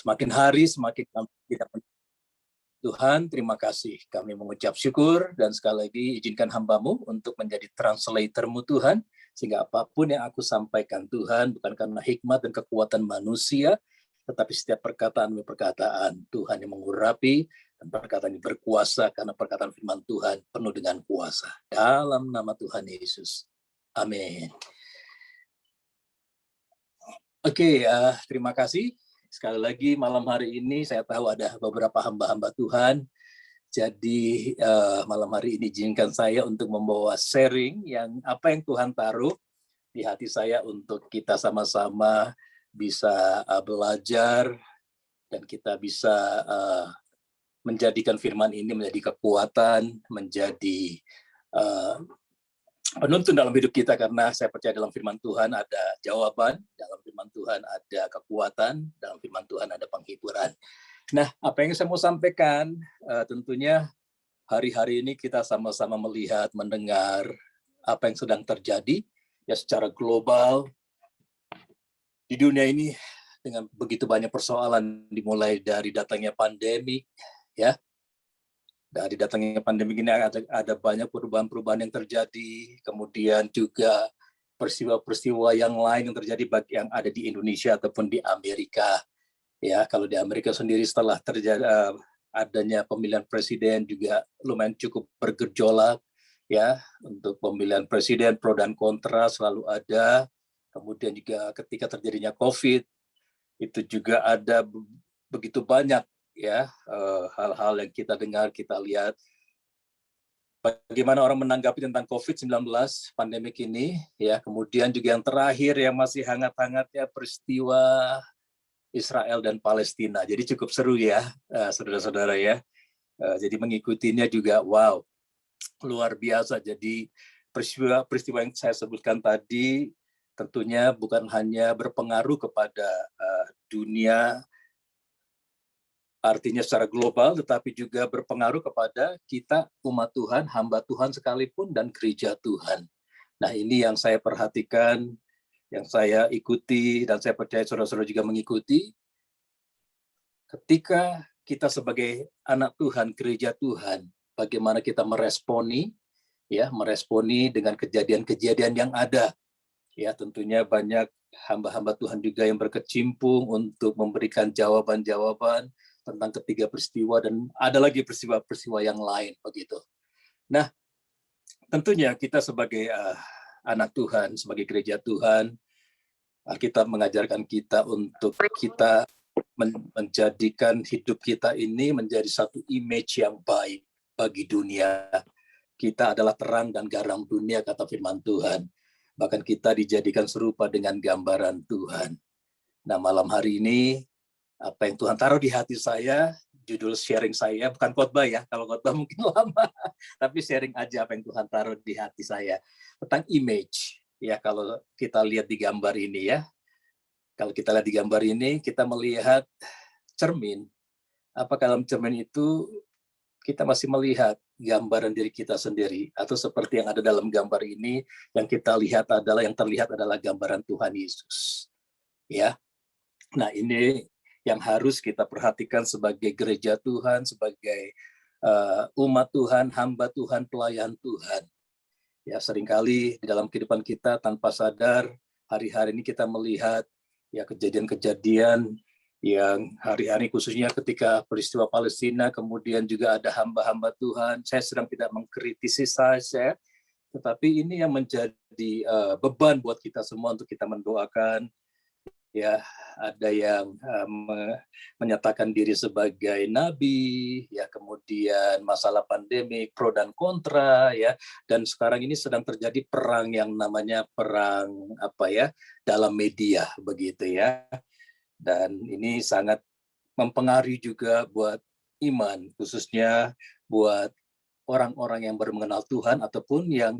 Semakin hari semakin kita Tuhan, terima kasih. Kami mengucap syukur dan sekali lagi izinkan hamba-Mu untuk menjadi translator-Mu Tuhan, sehingga apapun yang aku sampaikan Tuhan, bukan karena hikmat dan kekuatan manusia, tetapi setiap perkataan Tuhan yang mengurapi, dan perkataan yang berkuasa, karena perkataan firman Tuhan penuh dengan kuasa. Dalam nama Tuhan Yesus. Amin. Oke, terima kasih. Sekali lagi malam hari ini saya tahu ada beberapa hamba-hamba Tuhan. Jadi malam hari ini izinkan saya untuk membawa sharing yang apa yang Tuhan taruh di hati saya untuk kita sama-sama bisa belajar dan kita bisa menjadikan firman ini menjadi kekuatan, menjadi penuntun dalam hidup kita, karena saya percaya dalam firman Tuhan ada jawaban, dalam firman Tuhan ada kekuatan, dalam firman Tuhan ada penghiburan. Nah, apa yang saya mau sampaikan, tentunya hari-hari ini kita sama-sama melihat, mendengar apa yang sedang terjadi ya secara global di dunia ini dengan begitu banyak persoalan, dimulai dari datangnya pandemi, ya. Dari datangnya pandemi ini ada banyak perubahan-perubahan yang terjadi, kemudian juga peristiwa-peristiwa yang lain yang terjadi bagi yang ada di Indonesia ataupun di Amerika. Ya, kalau di Amerika sendiri setelah terjadi adanya pemilihan presiden juga lumayan cukup bergejolak, ya, untuk pemilihan presiden pro dan kontra selalu ada. Kemudian juga ketika terjadinya COVID itu juga ada begitu banyak ya hal-hal yang kita dengar, kita lihat bagaimana orang menanggapi tentang COVID-19 pandemik ini, ya. Kemudian juga yang terakhir yang masih hangat-hangatnya peristiwa Israel dan Palestina. Jadi cukup seru ya, saudara-saudara ya. Jadi mengikutinya juga wow, luar biasa. Jadi peristiwa yang saya sebutkan tadi tentunya bukan hanya berpengaruh kepada dunia artinya secara global, tetapi juga berpengaruh kepada kita umat Tuhan, hamba Tuhan sekalipun, dan gereja Tuhan. Nah, ini yang saya perhatikan, yang saya ikuti, dan saya percaya saudara-saudara juga mengikuti. Ketika kita sebagai anak Tuhan, gereja Tuhan, bagaimana kita meresponi dengan kejadian-kejadian yang ada. Ya, tentunya banyak hamba-hamba Tuhan juga yang berkecimpung untuk memberikan jawaban-jawaban tentang ketiga peristiwa, dan ada lagi peristiwa-peristiwa yang lain begitu. Nah, tentunya kita sebagai anak Tuhan, sebagai gereja Tuhan, Alkitab mengajarkan kita untuk kita menjadikan hidup kita ini menjadi satu image yang baik bagi dunia. Kita adalah terang dan garam dunia, kata firman Tuhan. Bahkan kita dijadikan serupa dengan gambaran Tuhan. Nah, malam hari ini apa yang Tuhan taruh di hati saya, judul sharing saya, bukan khotbah ya, kalau khotbah mungkin lama, tapi sharing aja apa yang Tuhan taruh di hati saya tentang image. Ya, kalau kita lihat di gambar ini ya, kalau kita lihat di gambar ini, kita melihat cermin. Apakah dalam cermin itu kita masih melihat gambaran diri kita sendiri, atau seperti yang ada dalam gambar ini, yang terlihat adalah gambaran Tuhan Yesus. Ya, nah ini yang harus kita perhatikan sebagai gereja Tuhan, sebagai umat Tuhan, hamba Tuhan, pelayan Tuhan. Ya, seringkali di dalam kehidupan kita tanpa sadar, hari-hari ini kita melihat ya kejadian-kejadian yang hari-hari khususnya ketika peristiwa Palestina, kemudian juga ada hamba-hamba Tuhan. Saya sedang tidak mengkritisi saya, tetapi ini yang menjadi beban buat kita semua untuk kita mendoakan. Ya, ada yang menyatakan diri sebagai nabi, ya, kemudian masalah pandemi pro dan kontra, ya, dan sekarang ini sedang terjadi perang yang namanya perang dalam media begitu ya, dan ini sangat mempengaruhi juga buat iman, khususnya buat orang-orang yang baru mengenal Tuhan ataupun yang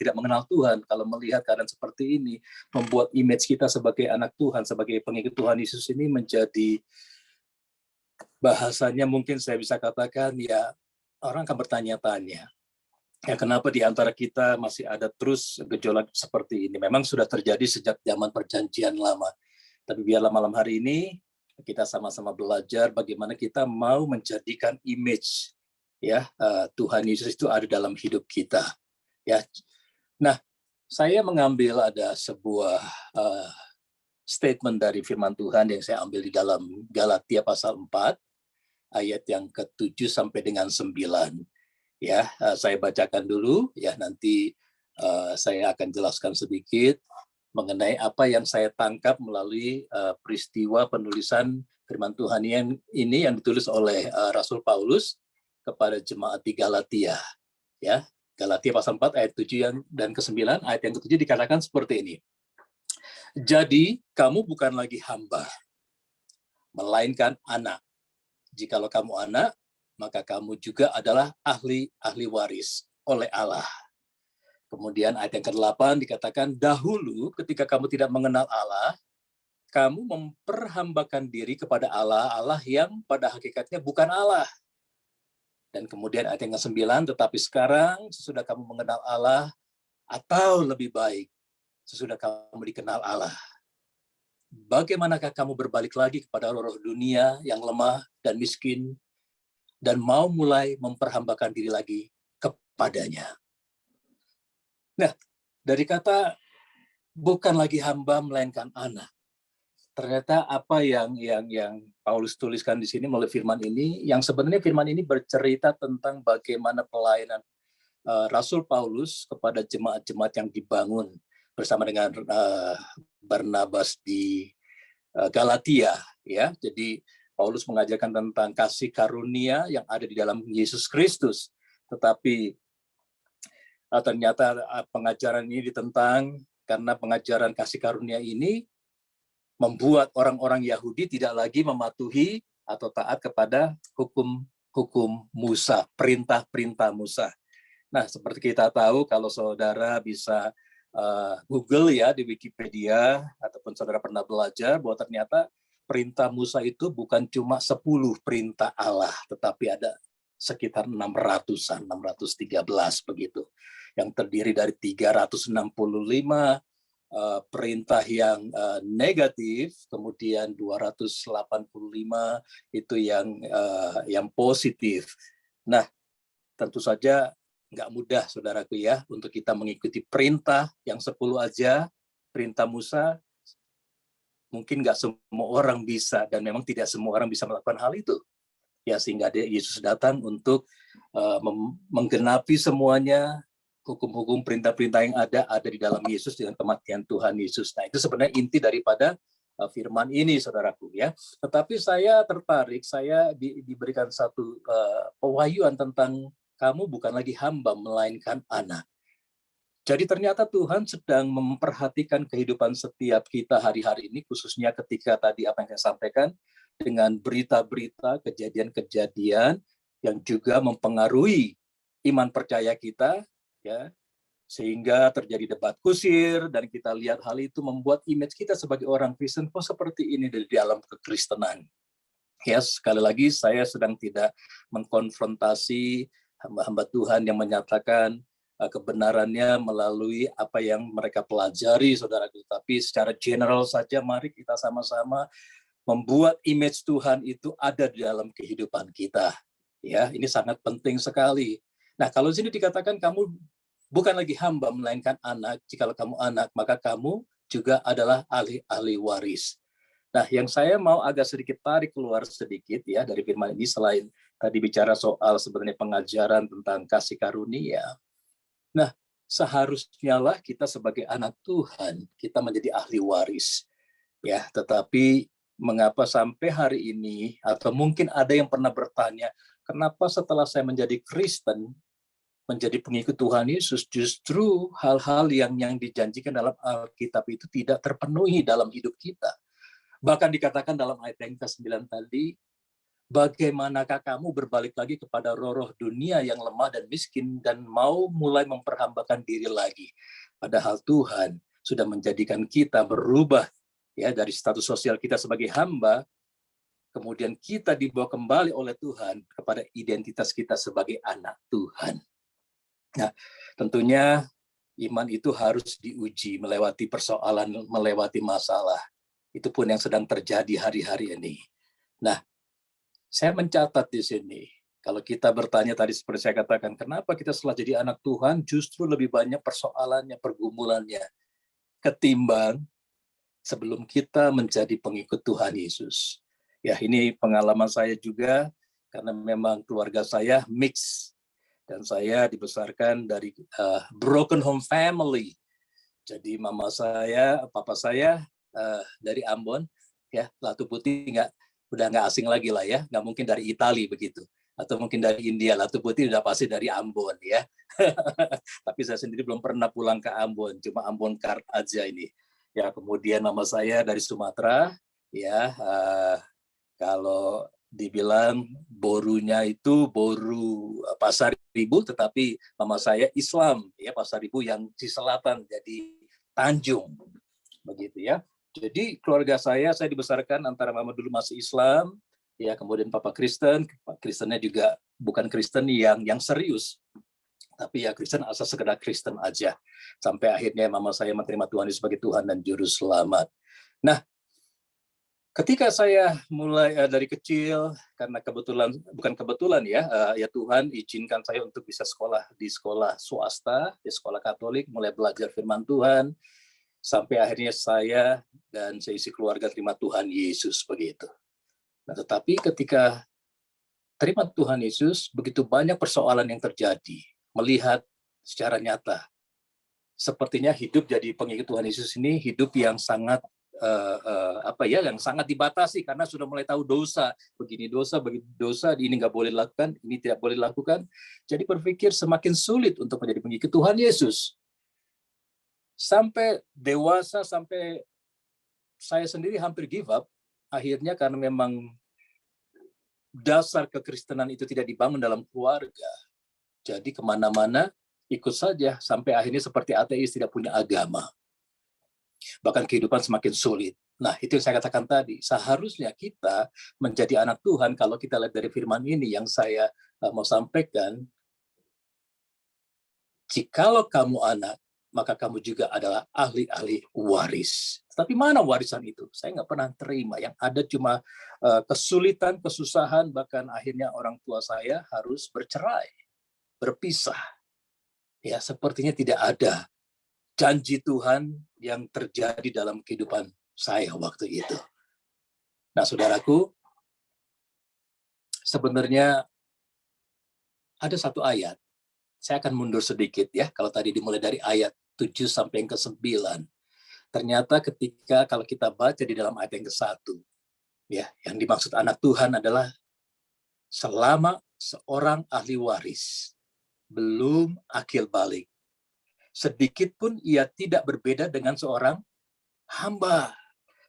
tidak mengenal Tuhan. Kalau melihat keadaan seperti ini, membuat image kita sebagai anak Tuhan, sebagai pengikut Tuhan Yesus ini menjadi, bahasanya mungkin saya bisa katakan ya, orang akan bertanya-tanya, ya kenapa di antara kita masih ada terus gejolak seperti ini. Memang sudah terjadi sejak zaman perjanjian lama. Tapi biarlah malam hari ini Kita sama-sama belajar bagaimana kita mau menjadikan image ya Tuhan Yesus itu ada dalam hidup kita. Ya. Nah, saya mengambil ada sebuah statement dari firman Tuhan yang saya ambil di dalam Galatia pasal 4 ayat yang ke-7 sampai dengan 9. Ya, saya bacakan dulu ya, nanti saya akan jelaskan sedikit mengenai apa yang saya tangkap melalui peristiwa penulisan firman Tuhan ini yang ditulis oleh Rasul Paulus kepada jemaat di Galatia. Ya, Galatia pasal 4 ayat 7 dan ke-9, ayat yang ke-7 dikatakan seperti ini. Jadi kamu bukan lagi hamba, melainkan anak. Jikalau kamu anak, maka kamu juga adalah ahli waris oleh Allah. Kemudian ayat yang ke-8 dikatakan, dahulu ketika kamu tidak mengenal Allah, kamu memperhambakan diri kepada Allah yang pada hakikatnya bukan Allah. Dan kemudian ayat yang ke-9, tetapi sekarang sesudah kamu mengenal Allah, atau lebih baik, sesudah kamu dikenal Allah, bagaimanakah kamu berbalik lagi kepada roh dunia yang lemah dan miskin, dan mau mulai memperhambakan diri lagi kepadanya. Nah, dari kata bukan lagi hamba melainkan anak. Ternyata apa yang Paulus tuliskan di sini melalui firman ini, yang sebenarnya firman ini bercerita tentang bagaimana pelayanan Rasul Paulus kepada jemaat-jemaat yang dibangun bersama dengan Barnabas di Galatia, ya. Jadi Paulus mengajarkan tentang kasih karunia yang ada di dalam Yesus Kristus, tetapi ternyata pengajaran ini ditentang karena pengajaran kasih karunia ini membuat orang-orang Yahudi tidak lagi mematuhi atau taat kepada hukum Musa, perintah-perintah Musa. Nah, seperti kita tahu, kalau saudara bisa Google ya di Wikipedia, ataupun saudara pernah belajar bahwa ternyata perintah Musa itu bukan cuma 10 perintah Allah, tetapi ada sekitar 600-an, 613 begitu, yang terdiri dari 365 perintah yang negatif, kemudian 285 itu yang positif. Nah, tentu saja nggak mudah, saudaraku ya, untuk kita mengikuti perintah yang 10 aja, perintah Musa, mungkin nggak semua orang bisa, dan memang tidak semua orang bisa melakukan hal itu. Ya, sehingga Yesus datang untuk menggenapi semuanya, hukum-hukum, perintah-perintah yang ada di dalam Yesus dengan kematian Tuhan Yesus. Nah, itu sebenarnya inti daripada firman ini, saudaraku ya. Tetapi saya tertarik, saya diberikan satu pewahyuan tentang kamu bukan lagi hamba, melainkan anak. Jadi ternyata Tuhan sedang memperhatikan kehidupan setiap kita hari-hari ini, khususnya ketika tadi apa yang saya sampaikan, dengan berita-berita, kejadian-kejadian yang juga mempengaruhi iman percaya kita, ya, sehingga terjadi debat kusir, dan kita lihat hal itu membuat image kita sebagai orang Kristen kok seperti ini di dalam kekristenan. Ya, sekali lagi saya sedang tidak mengkonfrontasi hamba-hamba Tuhan yang menyatakan kebenarannya melalui apa yang mereka pelajari, saudara. Tapi secara general saja, mari kita sama-sama membuat image Tuhan itu ada di dalam kehidupan kita. Ya, ini sangat penting sekali. Nah, kalau di sini dikatakan kamu bukan lagi hamba melainkan anak, jikalau kamu anak, maka kamu juga adalah ahli waris. Nah, yang saya mau agak sedikit tarik keluar sedikit ya dari firman ini, selain tadi bicara soal sebenarnya pengajaran tentang kasih karunia. Nah, seharusnya lah kita sebagai anak Tuhan, kita menjadi ahli waris. Ya, tetapi mengapa sampai hari ini, atau mungkin ada yang pernah bertanya, kenapa setelah saya menjadi Kristen, menjadi pengikut Tuhan Yesus, justru hal-hal yang dijanjikan dalam Alkitab itu tidak terpenuhi dalam hidup kita. Bahkan dikatakan dalam ayat yang ke-9 tadi, bagaimanakah kamu berbalik lagi kepada roh-roh dunia yang lemah dan miskin dan mau mulai memperhambakan diri lagi. Padahal Tuhan sudah menjadikan kita berubah ya dari status sosial kita sebagai hamba, kemudian kita dibawa kembali oleh Tuhan kepada identitas kita sebagai anak Tuhan. Nah, tentunya iman itu harus diuji, melewati persoalan, melewati masalah. Itu pun yang sedang terjadi hari-hari ini. Nah, saya mencatat di sini, kalau kita bertanya tadi seperti saya katakan, kenapa kita setelah jadi anak Tuhan justru lebih banyak persoalannya, pergumulannya, ketimbang sebelum kita menjadi pengikut Tuhan Yesus. Ya, ini pengalaman saya juga, karena memang keluarga saya mix, dan saya dibesarkan dari broken home family. Jadi mama saya, papa saya dari Ambon, ya, Latu Putih udah nggak asing lagi lah ya, nggak mungkin dari Itali begitu, atau mungkin dari India. Latu Putih udah pasti dari Ambon ya. Tapi saya sendiri belum pernah pulang ke Ambon, cuma Ambon Kart aja ini. Ya, kemudian mama saya dari Sumatera, ya. Kalau dibilang borunya itu boru Pasar Ibu, tetapi mama saya Islam, ya, Pasar Ibu yang di selatan, jadi Tanjung, begitu ya. Jadi keluarga saya dibesarkan antara mama dulu masih Islam, ya, kemudian papa Kristen. Kristennya juga bukan Kristen yang serius, tapi ya Kristen asal sekedar Kristen aja. Sampai akhirnya mama saya menerima Tuhan sebagai Tuhan dan Juru Selamat. Nah, ketika saya mulai dari kecil, karena bukan kebetulan ya Tuhan izinkan saya untuk bisa sekolah di sekolah swasta, di sekolah Katolik, mulai belajar firman Tuhan, sampai akhirnya saya dan seisi keluarga terima Tuhan Yesus begitu. Nah, tetapi ketika terima Tuhan Yesus, begitu banyak persoalan yang terjadi, melihat secara nyata. Sepertinya hidup jadi pengikut Tuhan Yesus ini hidup yang sangat yang sangat dibatasi, karena sudah mulai tahu dosa, begini dosa, begitu dosa, ini nggak boleh lakukan, ini tidak boleh lakukan. Jadi berpikir semakin sulit untuk menjadi pengikut Tuhan Yesus. Sampai dewasa, sampai saya sendiri hampir give up, akhirnya karena memang dasar kekristenan itu tidak dibangun dalam keluarga. Jadi kemana-mana ikut saja, sampai akhirnya seperti ateis, tidak punya agama. Bahkan kehidupan semakin sulit. Nah, itu yang saya katakan tadi. Seharusnya kita menjadi anak Tuhan, kalau kita lihat dari firman ini yang saya mau sampaikan, jikalau kamu anak, maka kamu juga adalah ahli-ahli waris. Tapi mana warisan itu? Saya nggak pernah terima. Yang ada cuma kesulitan, kesusahan, bahkan akhirnya orang tua saya harus bercerai, berpisah. Ya, sepertinya tidak ada janji Tuhan yang terjadi dalam kehidupan saya waktu itu. Nah, saudaraku, sebenarnya ada satu ayat. Saya akan mundur sedikit ya, kalau tadi dimulai dari ayat 7 sampai yang ke-9. Ternyata ketika kalau kita baca di dalam ayat yang ke-1, ya, yang dimaksud anak Tuhan adalah selama seorang ahli waris belum akil balik, sedikit pun ia tidak berbeda dengan seorang hamba.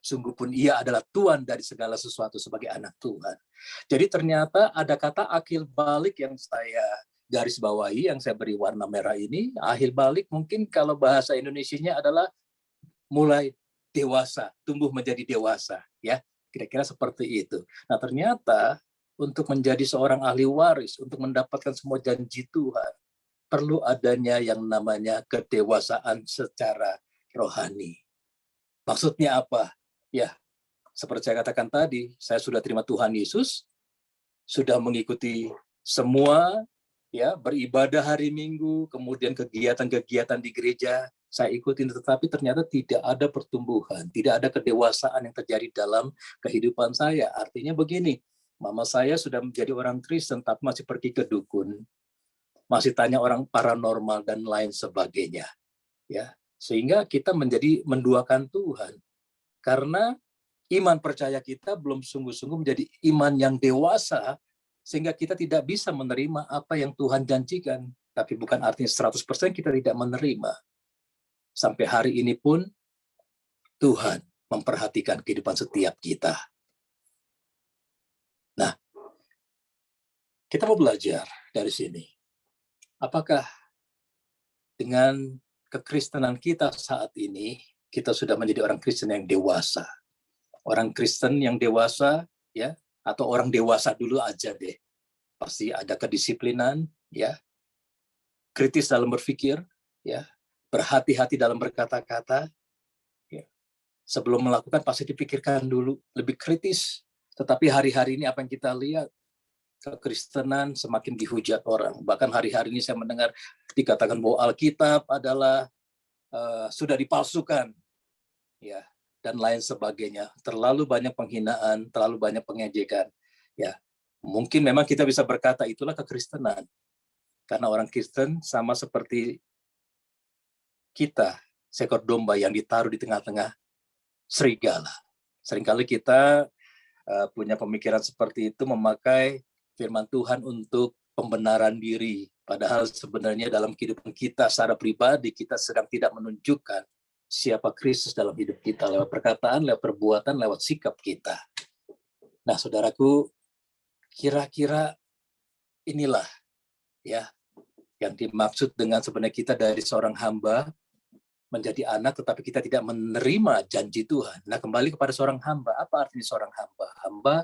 Sungguh pun ia adalah tuan dari segala sesuatu sebagai anak Tuhan. Jadi ternyata ada kata akil balik yang saya garis bawahi, yang saya beri warna merah ini. Akil balik mungkin kalau bahasa Indonesianya adalah mulai dewasa, tumbuh menjadi dewasa, ya, kira-kira seperti itu. Nah, ternyata untuk menjadi seorang ahli waris, untuk mendapatkan semua janji Tuhan, perlu adanya yang namanya kedewasaan secara rohani. Maksudnya apa? Ya, seperti saya katakan tadi, saya sudah terima Tuhan Yesus, sudah mengikuti semua, ya, beribadah hari Minggu, kemudian kegiatan-kegiatan di gereja saya ikutin, tetapi ternyata tidak ada pertumbuhan, tidak ada kedewasaan yang terjadi dalam kehidupan saya. Artinya begini, mama saya sudah menjadi orang Kristen tapi masih pergi ke dukun, masih tanya orang paranormal dan lain sebagainya, ya, sehingga kita menjadi menduakan Tuhan karena iman percaya kita belum sungguh-sungguh menjadi iman yang dewasa, sehingga kita tidak bisa menerima apa yang Tuhan janjikan. Tapi bukan artinya 100% kita tidak menerima. Sampai hari ini pun Tuhan memperhatikan kehidupan setiap kita. Nah, kita mau belajar dari sini. Apakah dengan kekristenan kita saat ini, kita sudah menjadi orang Kristen yang dewasa? Orang Kristen yang dewasa, ya, atau orang dewasa dulu aja deh. Pasti ada kedisiplinan, ya, kritis dalam berpikir, ya, berhati-hati dalam berkata-kata, ya. Sebelum melakukan pasti dipikirkan dulu, lebih kritis. Tetapi hari-hari ini apa yang kita lihat, kekristenan semakin dihujat orang. Bahkan hari-hari ini saya mendengar dikatakan bahwa Alkitab adalah sudah dipalsukan, ya, dan lain sebagainya. Terlalu banyak penghinaan, terlalu banyak pengejekan. Ya, mungkin memang kita bisa berkata itulah kekristenan. Karena orang Kristen sama seperti kita, seekor domba yang ditaruh di tengah-tengah serigala. Seringkali kita punya pemikiran seperti itu, memakai firman Tuhan untuk pembenaran diri. Padahal sebenarnya dalam kehidupan kita secara pribadi, kita sedang tidak menunjukkan siapa Kristus dalam hidup kita, lewat perkataan, lewat perbuatan, lewat sikap kita. Nah, saudaraku, kira-kira inilah ya yang dimaksud dengan sebenarnya kita dari seorang hamba menjadi anak, tetapi kita tidak menerima janji Tuhan. Nah, kembali kepada seorang hamba. Apa artinya seorang hamba? Hamba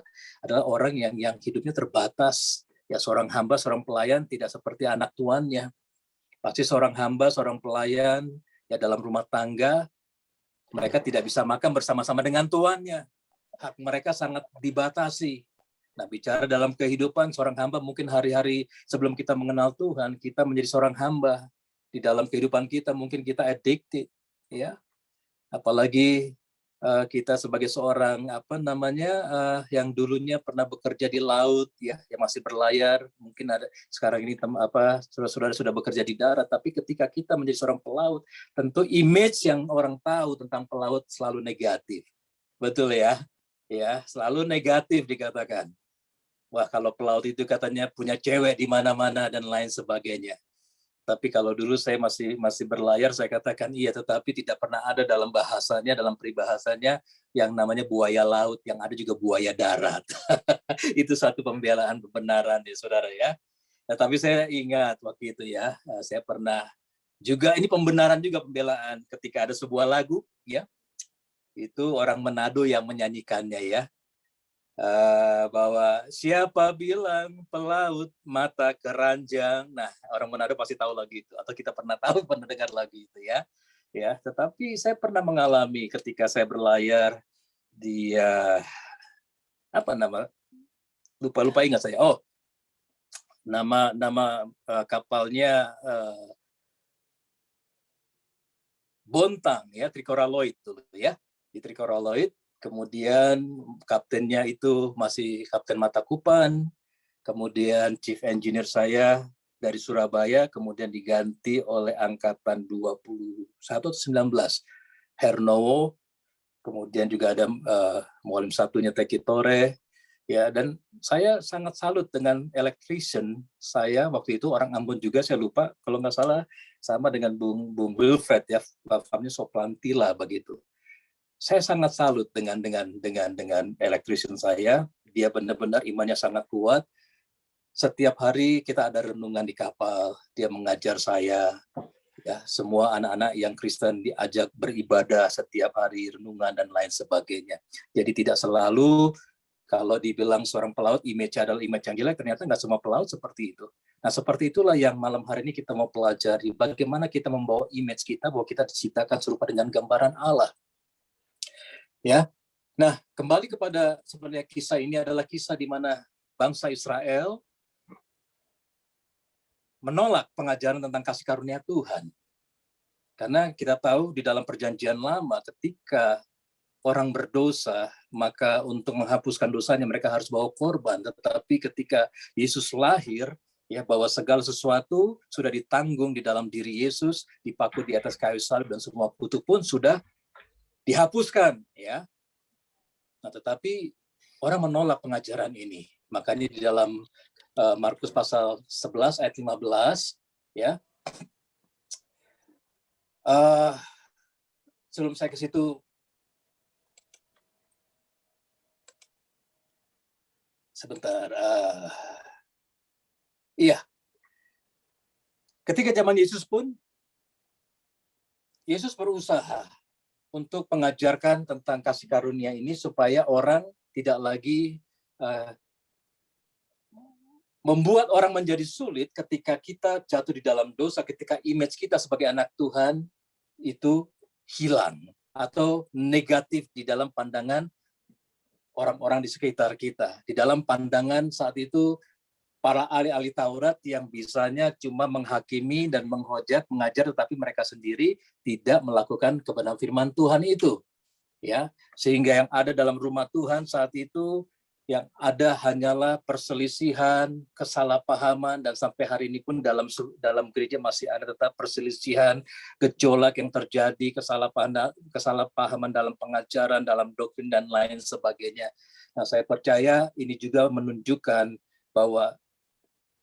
adalah orang yang hidupnya terbatas. Ya, seorang hamba, seorang pelayan tidak seperti anak tuannya. Pasti seorang hamba, seorang pelayan, ya dalam rumah tangga, mereka tidak bisa makan bersama-sama dengan tuannya. Hak mereka sangat dibatasi. Nah, bicara dalam kehidupan seorang hamba, mungkin hari-hari sebelum kita mengenal Tuhan, kita menjadi seorang hamba. Di dalam kehidupan kita mungkin kita addicted, ya. Apalagi kita sebagai seorang yang dulunya pernah bekerja di laut, ya, yang masih berlayar, mungkin ada sekarang ini saudara-saudara sudah bekerja di darat, tapi ketika kita menjadi seorang pelaut, tentu image yang orang tahu tentang pelaut selalu negatif, betul ya, ya selalu negatif dikatakan. Wah, kalau pelaut itu katanya punya cewek di mana-mana dan lain sebagainya. Tapi kalau dulu saya masih berlayar, saya katakan iya, tetapi tidak pernah ada dalam bahasanya, dalam peribahasanya yang namanya buaya laut, yang ada juga buaya darat. Itu satu pembelaan kebenaran ya, saudara ya. Nah, tapi saya ingat waktu itu ya, saya pernah juga, ini pembenaran juga pembelaan, ketika ada sebuah lagu, ya, itu orang Manado yang menyanyikannya ya. Bahwa siapa bilang pelaut mata keranjang. Nah, orang Manado pasti tahu lagu itu, atau kita pernah tahu, pernah dengar lagu itu ya. Ya, tetapi saya pernah mengalami ketika saya berlayar di lupa ingat saya. Oh, nama kapalnya Bontang ya, Tricoraloid dulu ya. Di Tricoraloid, kemudian kaptennya itu masih Kapten Matakupan, kemudian chief engineer saya dari Surabaya, kemudian diganti oleh angkatan 21 atau 19, Hernowo, kemudian juga ada Mualim satunya Teki Tore, ya, dan saya sangat salut dengan electrician saya waktu itu, orang Ambon juga, saya lupa kalau nggak salah sama dengan Bung Wilfred ya, famnya Soplantila begitu. Saya sangat salut dengan electrician saya, dia benar-benar imannya sangat kuat. Setiap hari kita ada renungan di kapal, dia mengajar saya, ya, semua anak-anak yang Kristen diajak beribadah setiap hari, renungan dan lain sebagainya. Jadi tidak selalu kalau dibilang seorang pelaut image adalah image yang jelek, ternyata nggak semua pelaut seperti itu. Nah, seperti itulah yang malam hari ini kita mau pelajari, bagaimana kita membawa image kita bahwa kita diciptakan serupa dengan gambaran Allah. Ya. Nah, kembali kepada sebenarnya kisah ini adalah kisah di mana bangsa Israel menolak pengajaran tentang kasih karunia Tuhan. Karena kita tahu di dalam perjanjian lama, ketika orang berdosa, maka untuk menghapuskan dosanya mereka harus bawa korban. Tetapi ketika Yesus lahir, ya, bahwa segala sesuatu sudah ditanggung di dalam diri Yesus, dipaku di atas kayu salib, dan semua kutuk pun sudah dihapuskan, ya. Nah, tetapi orang menolak pengajaran ini. Makanya di dalam Markus pasal 11 ayat 15, ya. Sebelum saya ke situ, sebentar. Iya. Ketika zaman Yesus pun, Yesus berusaha untuk mengajarkan tentang kasih karunia ini supaya orang tidak lagi membuat orang menjadi sulit ketika kita jatuh di dalam dosa, ketika image kita sebagai anak Tuhan itu hilang. atau negatif di dalam pandangan orang-orang di sekitar kita. Di dalam pandangan saat itu para ahli-ahli Taurat yang bisanya cuma menghakimi dan menghujat, mengajar, tetapi mereka sendiri tidak melakukan kebenaran firman Tuhan itu. Ya, sehingga yang ada dalam rumah Tuhan saat itu yang ada hanyalah perselisihan, kesalahpahaman, dan sampai hari ini pun dalam gereja masih ada tetap perselisihan, gejolak yang terjadi, kesalahpahaman dalam pengajaran, dalam doktrin dan lain sebagainya. Nah, saya percaya ini juga menunjukkan bahwa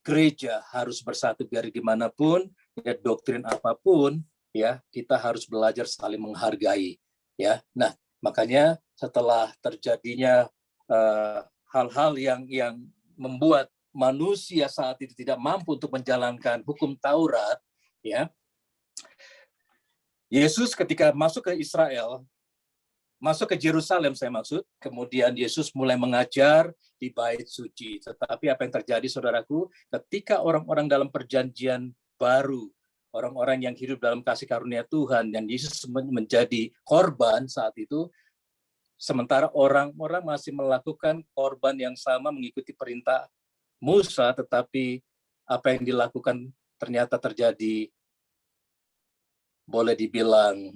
gereja harus bersatu biar gimana pun, ya, doktrin apapun, ya, kita harus belajar saling menghargai, ya. Nah, makanya setelah terjadinya hal-hal yang membuat manusia saat itu tidak mampu untuk menjalankan hukum Taurat, ya, Yesus ketika masuk ke Israel, masuk ke Yerusalem saya maksud, kemudian Yesus mulai mengajar di bait suci. Tetapi apa yang terjadi, saudaraku, ketika orang-orang dalam perjanjian baru, orang-orang yang hidup dalam kasih karunia Tuhan, dan Yesus menjadi korban saat itu, sementara orang-orang masih melakukan korban yang sama mengikuti perintah Musa, tetapi apa yang dilakukan ternyata terjadi, boleh dibilang,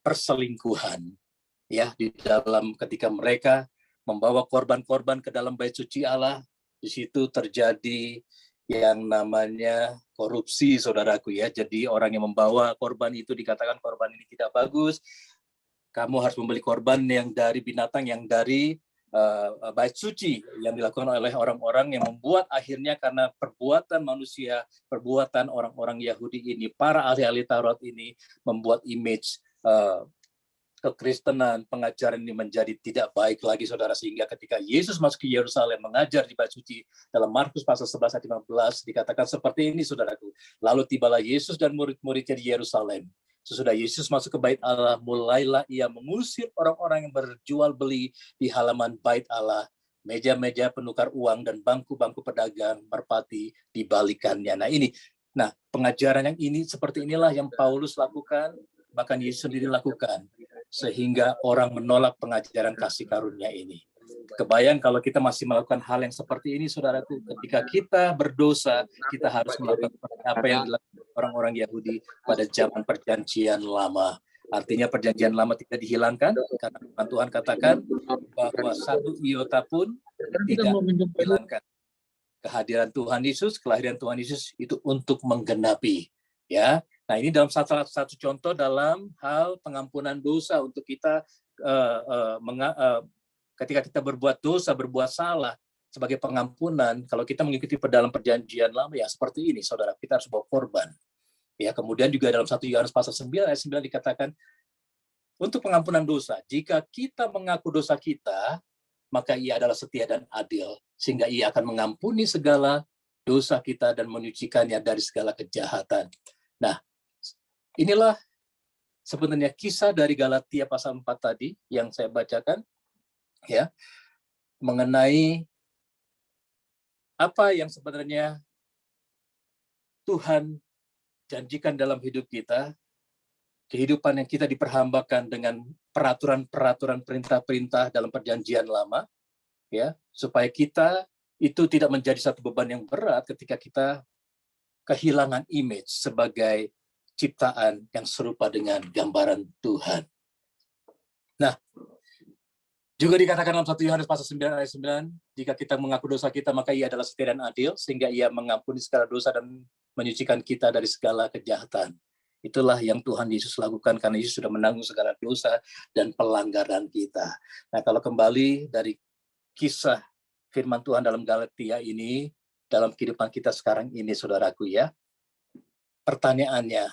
perselingkuhan. Ya, di dalam ketika mereka membawa korban-korban ke dalam bait suci Allah, di situ terjadi yang namanya korupsi, saudaraku, ya. Jadi orang yang membawa korban itu dikatakan korban ini tidak bagus, kamu harus membeli korban yang dari binatang yang dari bait suci, yang dilakukan oleh orang-orang yang membuat akhirnya karena perbuatan manusia, perbuatan orang-orang Yahudi ini, para ahli-ahli Taurat ini membuat image kekristenan, pengajaran ini menjadi tidak baik lagi, saudara, sehingga ketika Yesus masuk ke Yerusalem mengajar di bait suci, dalam Markus pasal 11 ayat 15 dikatakan seperti ini, saudaraku. Lalu tibalah Yesus dan murid-muridnya di Yerusalem. Sesudah Yesus masuk ke bait Allah, mulailah ia mengusir orang-orang yang berjual beli di halaman bait Allah. Meja-meja penukar uang dan bangku-bangku pedagang merpati dibalikannya. Nah, pengajaran yang ini seperti inilah yang Paulus lakukan, bahkan Yesus sendiri lakukan, sehingga orang menolak pengajaran kasih karunia ini. Kebayang kalau kita masih melakukan hal yang seperti ini, saudaraku, ketika kita berdosa, kita harus melakukan apa yang dilakukan orang-orang Yahudi pada zaman perjanjian lama. Artinya perjanjian lama tidak dihilangkan, karena Tuhan katakan bahwa satu iota pun tidak dihilangkan. Kehadiran Tuhan Yesus, kelahiran Tuhan Yesus itu untuk menggenapi. Ya, nah ini dalam satu contoh dalam hal pengampunan dosa untuk kita ketika kita berbuat dosa, berbuat salah, sebagai pengampunan. Kalau kita mengikuti dalam perjanjian lama, ya seperti ini, saudara, kita harus bawa korban. Ya, kemudian juga dalam 1 Yohanes pasal 9 ayat 9 dikatakan untuk pengampunan dosa, jika kita mengaku dosa kita, maka ia adalah setia dan adil, sehingga ia akan mengampuni segala dosa kita dan menyucikannya dari segala kejahatan. Nah, inilah sebenarnya kisah dari Galatia pasal 4 tadi yang saya bacakan, ya, mengenai apa yang sebenarnya Tuhan janjikan dalam hidup kita, kehidupan yang kita diperhambakan dengan peraturan-peraturan, perintah-perintah dalam perjanjian lama, ya, supaya kita itu tidak menjadi satu beban yang berat ketika kita kehilangan image sebagai ciptaan yang serupa dengan gambaran Tuhan. Nah, juga dikatakan dalam 1 Yohanes pasal 9 ayat 9, jika kita mengaku dosa kita, maka ia adalah setia dan adil, sehingga ia mengampuni segala dosa dan menyucikan kita dari segala kejahatan. Itulah yang Tuhan Yesus lakukan, karena Yesus sudah menanggung segala dosa dan pelanggaran kita. Nah, kalau kembali dari kisah firman Tuhan dalam Galatia ini, dalam kehidupan kita sekarang ini, saudaraku, ya, pertanyaannya,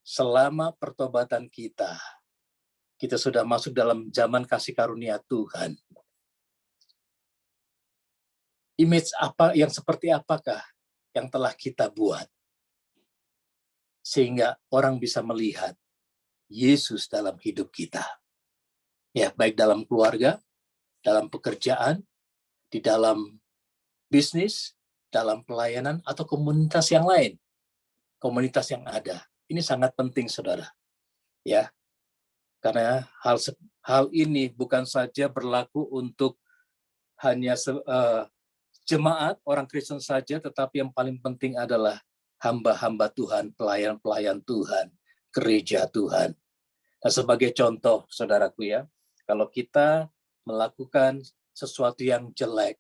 selama pertobatan kita sudah masuk dalam zaman kasih karunia Tuhan, image apa, yang seperti apakah yang telah kita buat sehingga orang bisa melihat Yesus dalam hidup kita, ya, baik dalam keluarga, dalam pekerjaan, di dalam bisnis, dalam pelayanan, atau komunitas yang lain, komunitas yang ada. Ini sangat penting, saudara. ya. Karena hal ini bukan saja berlaku untuk hanya jemaat orang Kristen saja, tetapi yang paling penting adalah hamba-hamba Tuhan, pelayan-pelayan Tuhan, gereja Tuhan. Nah, sebagai contoh, saudaraku ya, kalau kita melakukan sesuatu yang jelek,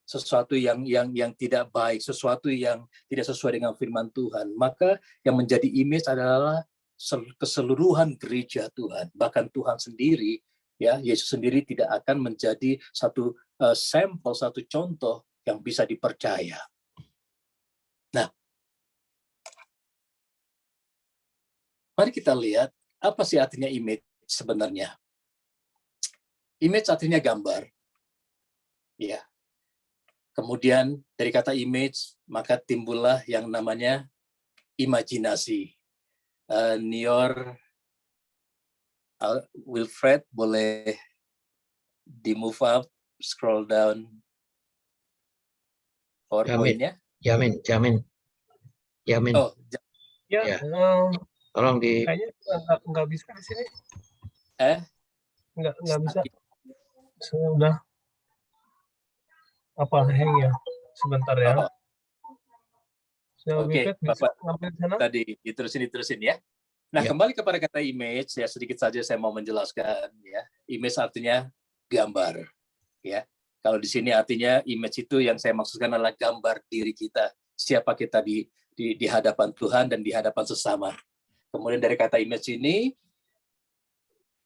sesuatu yang tidak baik, sesuatu yang tidak sesuai dengan firman Tuhan, maka yang menjadi image adalah keseluruhan gereja Tuhan, bahkan Tuhan sendiri, ya, Yesus sendiri tidak akan menjadi satu sampel, satu contoh yang bisa dipercaya. Nah, mari kita lihat apa sih artinya image sebenarnya. Image artinya gambar, ya. Kemudian dari kata image, maka timbullah yang namanya imajinasi. Nior Wilfred, boleh di move up, scroll down PowerPoint-nya. Jamin. Oh, ya. Tolong di. Kayaknya nggak bisa di sini. Nggak bisa. Sudah. Apa hang ya? Sebentar ya. Oke, Bapak tadi diterusin ya. Nah, kembali kepada kata image, ya sedikit saja saya mau menjelaskan ya. Image artinya gambar, ya. Kalau di sini artinya image itu yang saya maksudkan adalah gambar diri kita, siapa kita di hadapan Tuhan dan di hadapan sesama. Kemudian dari kata image ini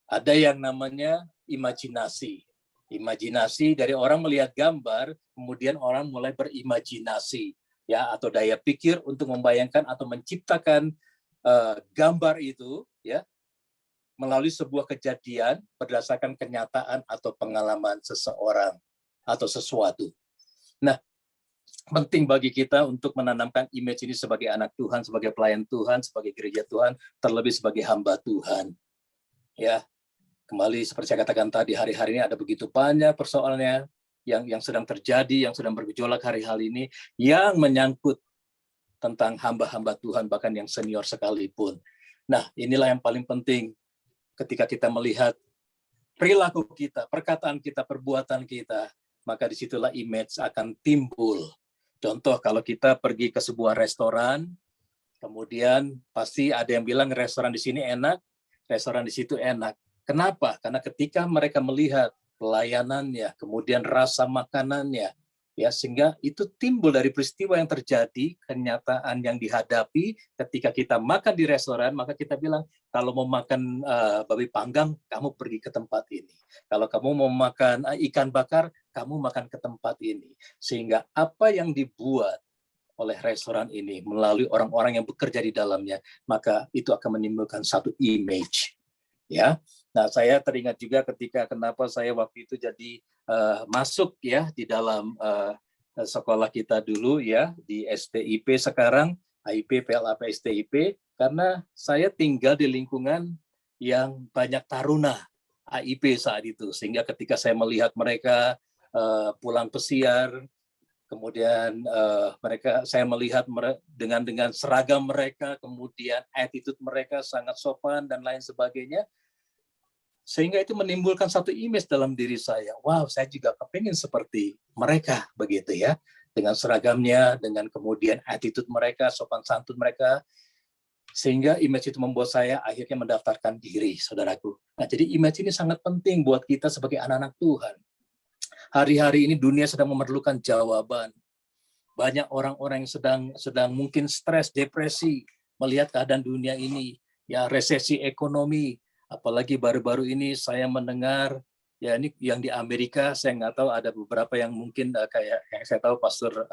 ada yang namanya imajinasi. Imajinasi dari orang melihat gambar, kemudian orang mulai berimajinasi, ya, atau daya pikir untuk membayangkan atau menciptakan gambar itu, ya, melalui sebuah kejadian berdasarkan kenyataan atau pengalaman seseorang atau sesuatu. Nah, penting bagi kita untuk menanamkan image ini sebagai anak Tuhan, sebagai pelayan Tuhan, sebagai gereja Tuhan, terlebih sebagai hamba Tuhan. Ya, kembali seperti saya katakan tadi, hari-hari ini ada begitu banyak persoalannya yang sedang terjadi, yang sedang bergejolak hari-hari ini, yang menyangkut tentang hamba-hamba Tuhan, bahkan yang senior sekalipun. Nah, inilah yang paling penting ketika kita melihat perilaku kita, perkataan kita, perbuatan kita, maka disitulah image akan timbul. Contoh, kalau kita pergi ke sebuah restoran, kemudian pasti ada yang bilang restoran di sini enak, restoran di situ enak. Kenapa? Karena ketika mereka melihat pelayanannya, kemudian rasa makanannya, ya, sehingga itu timbul dari peristiwa yang terjadi, kenyataan yang dihadapi ketika kita makan di restoran, maka kita bilang, kalau mau makan babi panggang, kamu pergi ke tempat ini. Kalau kamu mau makan ikan bakar, kamu makan ke tempat ini. Sehingga apa yang dibuat oleh restoran ini melalui orang-orang yang bekerja di dalamnya, maka itu akan menimbulkan satu image. Ya, nah saya teringat juga ketika kenapa saya waktu itu jadi masuk ya di dalam sekolah kita dulu ya di STIP sekarang HIP PLAP STIP, karena saya tinggal di lingkungan yang banyak taruna AIP saat itu, sehingga ketika saya melihat mereka pulang pesiar, kemudian saya melihat dengan seragam mereka, kemudian attitude mereka sangat sopan dan lain sebagainya, sehingga itu menimbulkan satu image dalam diri saya. Wow, saya juga kepingin seperti mereka, begitu ya, dengan seragamnya, dengan kemudian attitude mereka, sopan santun mereka, sehingga image itu membuat saya akhirnya mendaftarkan diri, saudaraku. Nah, jadi image ini sangat penting buat kita sebagai anak-anak Tuhan. Hari-hari ini dunia sedang memerlukan jawaban. Banyak orang-orang yang sedang mungkin stres, depresi, melihat keadaan dunia ini, ya, resesi ekonomi. Apalagi baru-baru ini saya mendengar, ya ini yang di Amerika, saya nggak tahu, ada beberapa yang mungkin kayak yang saya tahu Pastor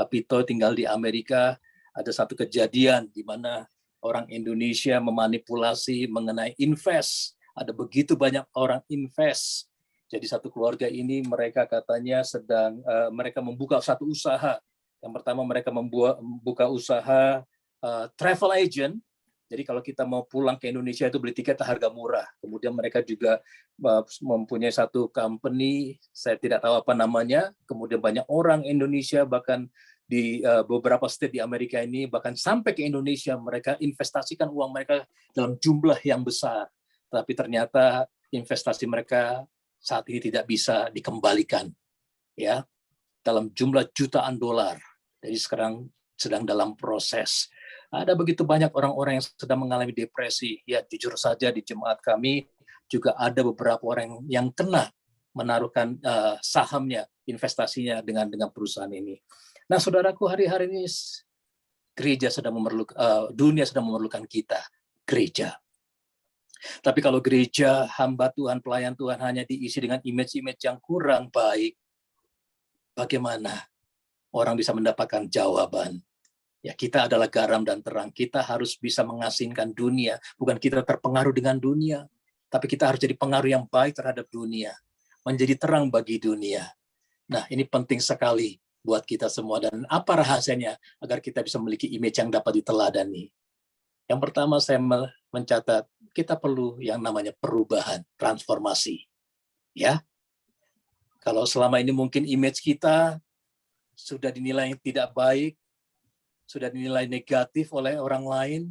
Pito tinggal di Amerika, ada satu kejadian di mana orang Indonesia memanipulasi mengenai invest. Ada begitu banyak orang invest. Jadi satu keluarga ini mereka katanya sedang mereka membuka satu usaha. Yang pertama mereka membuka usaha travel agent. Jadi kalau kita mau pulang ke Indonesia itu beli tiket harga murah. Kemudian mereka juga mempunyai satu company, saya tidak tahu apa namanya. Kemudian banyak orang Indonesia bahkan di beberapa state di Amerika ini, bahkan sampai ke Indonesia, mereka investasikan uang mereka dalam jumlah yang besar. Tapi ternyata investasi mereka saat ini tidak bisa dikembalikan, ya, dalam jumlah jutaan dolar. Jadi sekarang sedang dalam proses. Ada begitu banyak orang-orang yang sedang mengalami depresi. Ya, jujur saja di jemaat kami juga ada beberapa orang yang kena menaruhkan sahamnya, investasinya dengan perusahaan ini. Nah, saudaraku, hari-hari ini gereja sedang memerlukan, dunia sedang memerlukan kita, gereja. Tapi kalau gereja, hamba Tuhan, pelayan Tuhan hanya diisi dengan image-image yang kurang baik, bagaimana orang bisa mendapatkan jawaban? Ya, kita adalah garam dan terang. Kita harus bisa mengasinkan dunia. Bukan kita terpengaruh dengan dunia, tapi kita harus jadi pengaruh yang baik terhadap dunia. Menjadi terang bagi dunia. Nah, ini penting sekali buat kita semua. Dan apa rahasianya agar kita bisa memiliki image yang dapat diteladani? Yang pertama, saya mencatat, kita perlu yang namanya perubahan, transformasi. Ya, kalau selama ini mungkin image kita sudah dinilai tidak baik, sudah dinilai negatif oleh orang lain,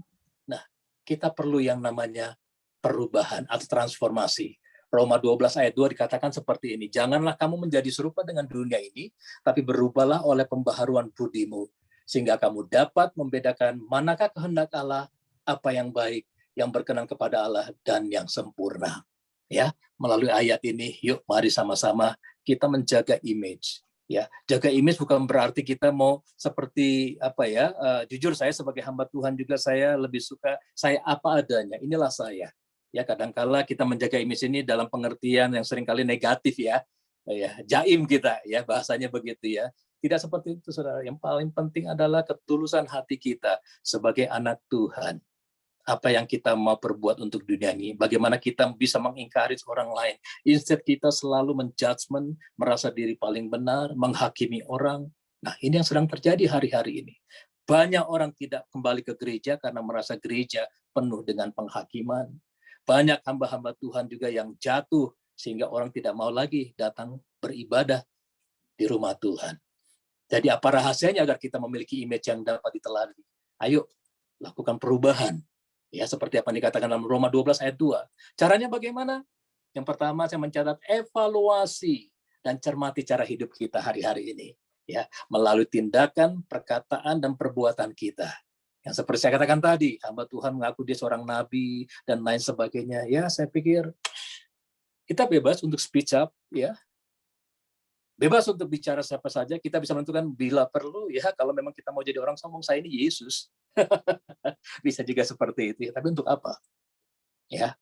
nah, kita perlu yang namanya perubahan atau transformasi. Roma 12 ayat 2 dikatakan seperti ini, janganlah kamu menjadi serupa dengan dunia ini, tapi berubahlah oleh pembaharuan budimu, sehingga kamu dapat membedakan manakah kehendak Allah, apa yang baik, yang berkenan kepada Allah, dan yang sempurna. Ya, melalui ayat ini, yuk mari sama-sama kita menjaga image. Ya, jaga image bukan berarti kita mau seperti apa ya, jujur saya sebagai hamba Tuhan juga saya lebih suka saya apa adanya, inilah saya. Ya, kadangkala kita menjaga image ini dalam pengertian yang seringkali negatif ya, jaim kita ya, bahasanya begitu ya. Tidak seperti itu, saudara. Yang paling penting adalah ketulusan hati kita sebagai anak Tuhan. Apa yang kita mau perbuat untuk dunia ini, bagaimana kita bisa mengingkari orang lain. Instead kita selalu menjudgment, merasa diri paling benar, menghakimi orang. Nah, ini yang sedang terjadi hari-hari ini. Banyak orang tidak kembali ke gereja karena merasa gereja penuh dengan penghakiman. Banyak hamba-hamba Tuhan juga yang jatuh sehingga orang tidak mau lagi datang beribadah di rumah Tuhan. Jadi apa rahasianya agar kita memiliki image yang dapat diteladani? Ayo, lakukan perubahan. Ya, seperti apa yang dikatakan dalam Roma 12 ayat 2. Caranya bagaimana? Yang pertama saya mencatat evaluasi dan cermati cara hidup kita hari-hari ini. Ya, melalui tindakan, perkataan, dan perbuatan kita. Yang seperti saya katakan tadi, hamba Tuhan mengaku dia seorang nabi, dan lain sebagainya. Ya, saya pikir kita bebas untuk speech up, ya. Bebas untuk bicara siapa saja, kita bisa menentukan bila perlu, ya, kalau memang kita mau jadi orang sombong, saya ini Yesus. Bisa juga seperti itu, tapi untuk apa? Ya,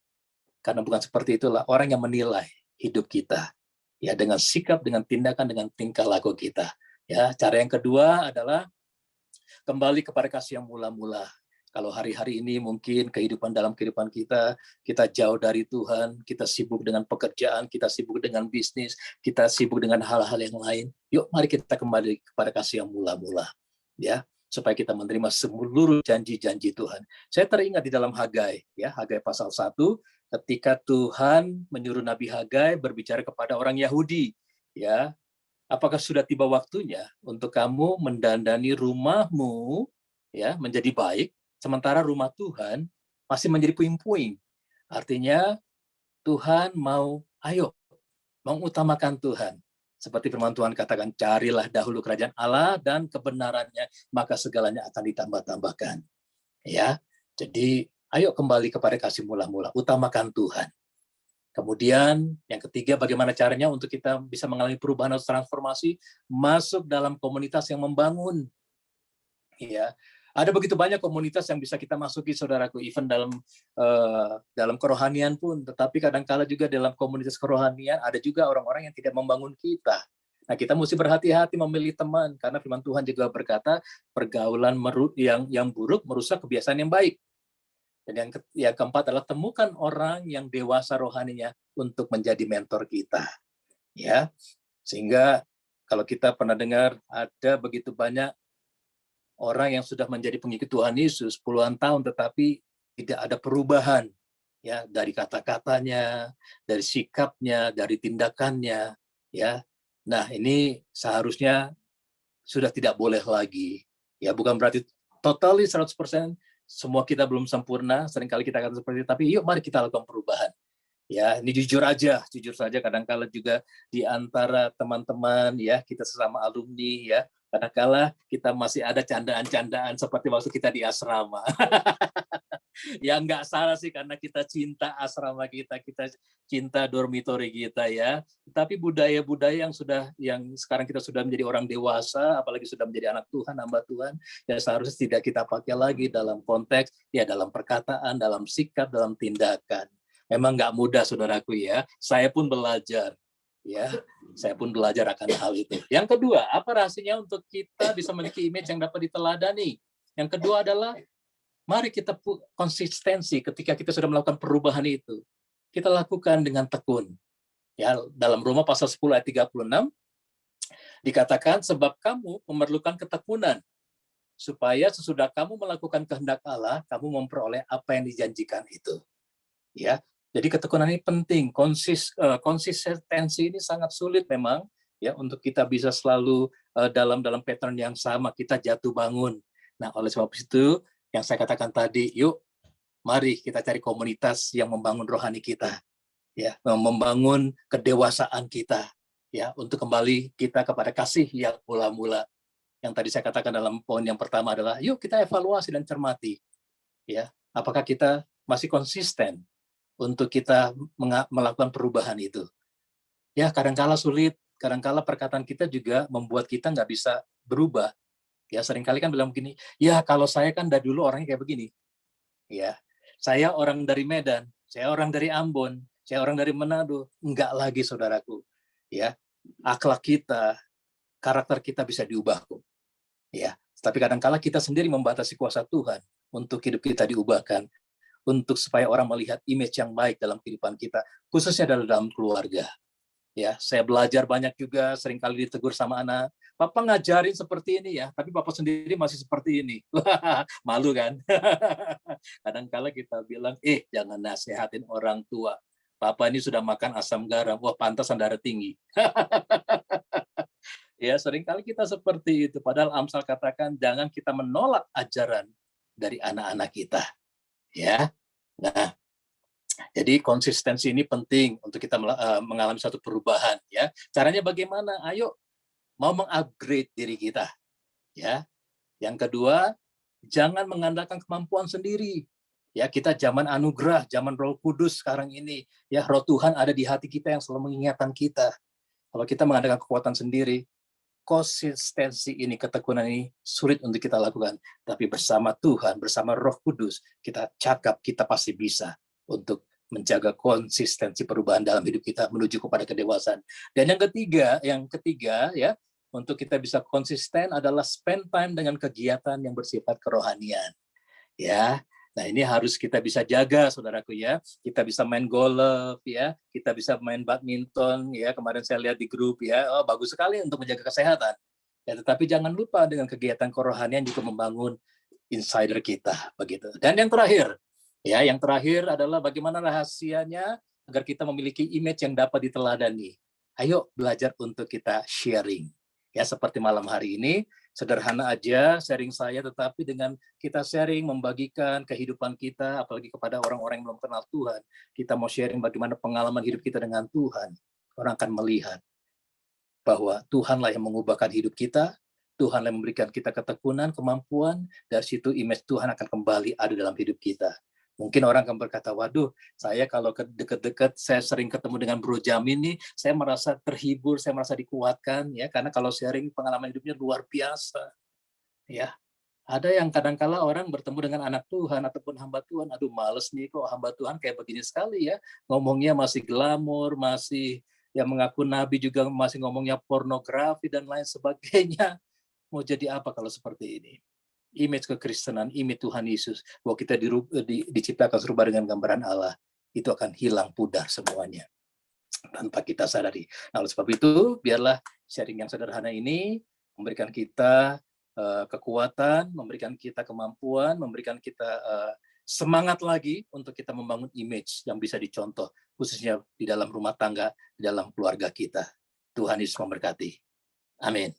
karena bukan seperti itulah orang yang menilai hidup kita, ya, dengan sikap, dengan tindakan, dengan tingkah laku kita. Ya, cara yang kedua adalah kembali kepada kasih yang mula-mula. Kalau hari-hari ini mungkin dalam kehidupan kita jauh dari Tuhan, kita sibuk dengan pekerjaan, kita sibuk dengan bisnis, kita sibuk dengan hal-hal yang lain. Yuk, mari kita kembali kepada kasih yang mula-mula, ya, supaya kita menerima seluruh janji-janji Tuhan. Saya teringat di dalam Hagai, ya, Hagai pasal 1, ketika Tuhan menyuruh Nabi Hagai berbicara kepada orang Yahudi, ya, apakah sudah tiba waktunya untuk kamu mendandani rumahmu, ya, menjadi baik, sementara rumah Tuhan masih menjadi puing-puing. Artinya Tuhan mau, ayo, mengutamakan Tuhan. Seperti firman Tuhan katakan, carilah dahulu kerajaan Allah dan kebenarannya, maka segalanya akan ditambah-tambahkan. Ya, jadi ayo kembali kepada kasih mula-mula, utamakan Tuhan. Kemudian yang ketiga, bagaimana caranya untuk kita bisa mengalami perubahan atau transformasi, masuk dalam komunitas yang membangun. Ya, ada begitu banyak komunitas yang bisa kita masuki, saudaraku, even dalam kerohanian pun. Tetapi kadang-kala juga dalam komunitas kerohanian ada juga orang-orang yang tidak membangun kita. Nah, kita mesti berhati-hati memilih teman, karena firman Tuhan juga berkata pergaulan yang buruk merusak kebiasaan yang baik. Dan yang keempat adalah temukan orang yang dewasa rohaninya untuk menjadi mentor kita. Ya, sehingga kalau kita pernah dengar ada begitu banyak orang yang sudah menjadi pengikut Tuhan Yesus puluhan tahun, tetapi tidak ada perubahan, ya, dari kata-katanya, dari sikapnya, dari tindakannya, ya. Nah, ini seharusnya sudah tidak boleh lagi. Ya, bukan berarti totally 100% semua kita belum sempurna, seringkali kita akan seperti itu, tapi yuk mari kita lakukan perubahan. Ya, ini jujur saja kadang-kala juga di antara teman-teman ya, kita sesama alumni ya, kadang-kala kita masih ada candaan-candaan seperti waktu kita di asrama. Ya nggak salah sih, karena kita cinta asrama kita cinta dormitori kita ya. Tapi budaya-budaya yang sekarang kita sudah menjadi orang dewasa, apalagi sudah menjadi anak Tuhan, hamba Tuhan, ya seharusnya tidak kita pakai lagi dalam konteks ya, dalam perkataan, dalam sikap, dalam tindakan. Memang nggak mudah, saudaraku ya. Saya pun belajar. Ya, saya pun belajar akan hal itu. Yang kedua, apa rahasianya untuk kita bisa memiliki image yang dapat diteladani? Yang kedua adalah mari kita konsistensi ketika kita sudah melakukan perubahan itu. Kita lakukan dengan tekun. Ya, dalam Roma pasal 10 ayat 36 dikatakan, sebab kamu memerlukan ketekunan supaya sesudah kamu melakukan kehendak Allah, kamu memperoleh apa yang dijanjikan itu. Ya. Jadi ketekunan ini penting, konsistensi ini sangat sulit memang ya untuk kita bisa selalu dalam pattern yang sama, kita jatuh bangun. Nah, oleh sebab itu yang saya katakan tadi, yuk mari kita cari komunitas yang membangun rohani kita. Ya, membangun kedewasaan kita ya, untuk kembali kita kepada kasih yang mula-mula. Yang tadi saya katakan dalam poin yang pertama adalah yuk kita evaluasi dan cermati. Ya, apakah kita masih konsisten untuk kita melakukan perubahan itu. Ya, kadang-kala sulit, kadang-kala perkataan kita juga membuat kita nggak bisa berubah. Ya, seringkali kan bilang begini, ya kalau saya kan dari dulu orangnya kayak begini. Ya, saya orang dari Medan, saya orang dari Ambon, saya orang dari Manado. Enggak lagi, saudaraku. Ya, akhlak kita, karakter kita bisa diubah kok. Ya, tapi kadang-kala kita sendiri membatasi kuasa Tuhan untuk hidup kita diubahkan, untuk supaya orang melihat image yang baik dalam kehidupan kita, khususnya dalam keluarga. Ya, saya belajar banyak juga, seringkali ditegur sama anak, Papa ngajarin seperti ini ya, tapi Papa sendiri masih seperti ini. Malu kan? Kadang-kala kita bilang, jangan nasihatin orang tua. Papa ini sudah makan asam garam, wah pantas darah tinggi. Ya, seringkali kita seperti itu. Padahal Amsal katakan, jangan kita menolak ajaran dari anak-anak kita. Ya, nah, jadi konsistensi ini penting untuk kita mengalami satu perubahan. Ya, caranya bagaimana? Ayo, mau mengupgrade diri kita. Ya, yang kedua, jangan mengandalkan kemampuan sendiri. Ya, kita zaman anugerah, zaman Roh Kudus sekarang ini. Ya, Roh Tuhan ada di hati kita yang selalu mengingatkan kita. Kalau kita mengandalkan kekuatan sendiri, konsistensi ini, ketekunan ini sulit untuk kita lakukan. Tapi bersama Tuhan, bersama Roh Kudus, kita cakap, kita pasti bisa untuk menjaga konsistensi perubahan dalam hidup kita menuju kepada kedewasaan. Dan yang ketiga ya, untuk kita bisa konsisten adalah spend time dengan kegiatan yang bersifat kerohanian. Ya. Nah, ini harus kita bisa jaga, saudaraku ya. Kita bisa main golf ya, kita bisa main badminton ya. Kemarin saya lihat di grup ya, bagus sekali untuk menjaga kesehatan. Ya, tetapi jangan lupa dengan kegiatan kerohanian juga membangun insider kita begitu. Dan yang terakhir adalah bagaimana rahasianya agar kita memiliki image yang dapat diteladani. Ayo belajar untuk kita sharing. Ya, seperti malam hari ini, sederhana aja sharing saya, tetapi dengan kita sharing, membagikan kehidupan kita, apalagi kepada orang-orang yang belum kenal Tuhan, kita mau sharing bagaimana pengalaman hidup kita dengan Tuhan, orang akan melihat bahwa Tuhanlah yang mengubahkan hidup kita, Tuhanlah yang memberikan kita ketekunan, kemampuan, dari situ image Tuhan akan kembali ada dalam hidup kita. Mungkin orang akan berkata, waduh, saya kalau dekat-dekat, saya sering ketemu dengan Bro Jamin nih, saya merasa terhibur, saya merasa dikuatkan, ya, karena kalau sharing pengalaman hidupnya luar biasa. Ya, ada yang kadang-kala orang bertemu dengan anak Tuhan ataupun hamba Tuhan, aduh males nih kok hamba Tuhan kayak begini sekali ya, ngomongnya masih glamor, masih yang mengaku nabi juga masih ngomongnya pornografi dan lain sebagainya. Mau jadi apa kalau seperti ini? Image kekristenan, image Tuhan Yesus, bahwa kita diciptakan serupa dengan gambaran Allah, itu akan hilang pudar semuanya tanpa kita sadari. Nah, oleh sebab itu, biarlah sharing yang sederhana ini memberikan kita kekuatan, memberikan kita kemampuan, memberikan kita semangat lagi untuk kita membangun image yang bisa dicontoh, khususnya di dalam rumah tangga, di dalam keluarga kita. Tuhan Yesus memberkati. Amin.